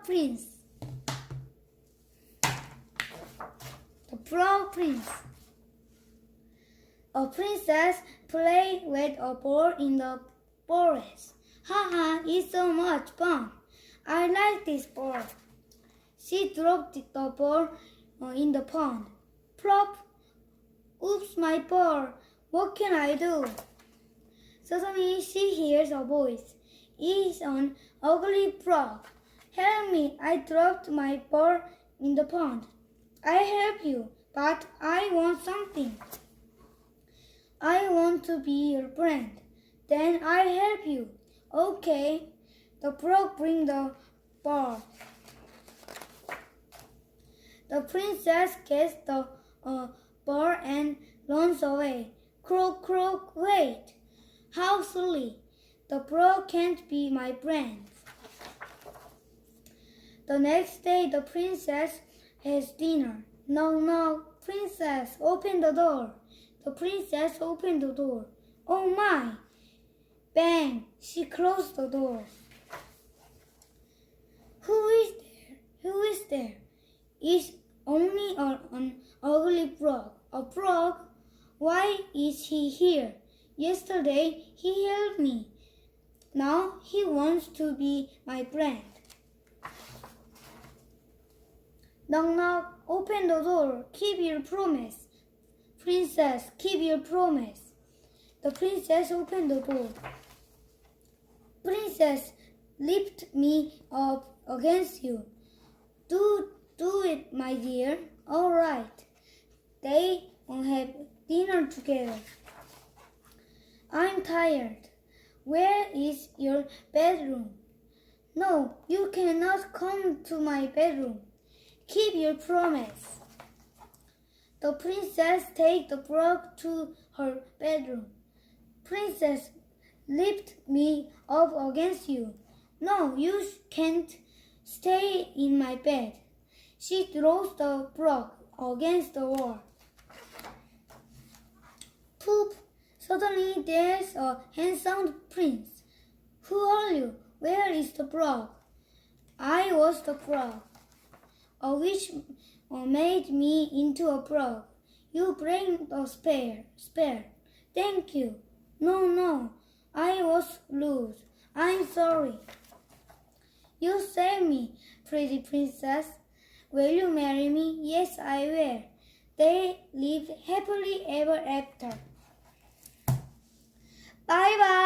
Prince. The Frog Prince. A princess played with a ball in the forest. Haha, it's so much fun. I like this ball. She dropped the ball in the pond. Plop! Oops, my ball. What can I do? Suddenly she hears a voice. It's an ugly frog. Help me, I dropped my ball in the pond. I help you, but I want something. I want to be your friend. Then I help you. Okay. The frog brings the ball. The princess gets the ball and runs away. Croak, croak, wait. How silly. The frog can't be my friend. The next day, the princess has dinner. Knock, knock. Princess, open the door. The princess opened the door. Oh my! Bang! She closed the door. Who is there? Who is there? It's only an ugly frog. A frog? Why is he here? Yesterday he helped me. Now he wants to be my friend. Knock, knock. Open the door. Keep your promise. Princess, keep your promise. The princess opened the door. Princess, lift me up against you. Do it, my dear. All right. They have dinner together. I'm tired. Where is your bedroom? No, you cannot come to my bedroom. Keep your promise. The princess takes the frog to her bedroom. Princess, lift me up against you. No, you can't stay in my bed. She throws the frog against the wall. Poop! Suddenly there's a handsome prince. Who are you? Where is the frog? I was the frog. A witch made me into a frog. You bring the spare. Thank you. No, I was loose. I'm sorry. You saved me, pretty princess. Will you marry me? Yes, I will. They lived happily ever after. Bye bye.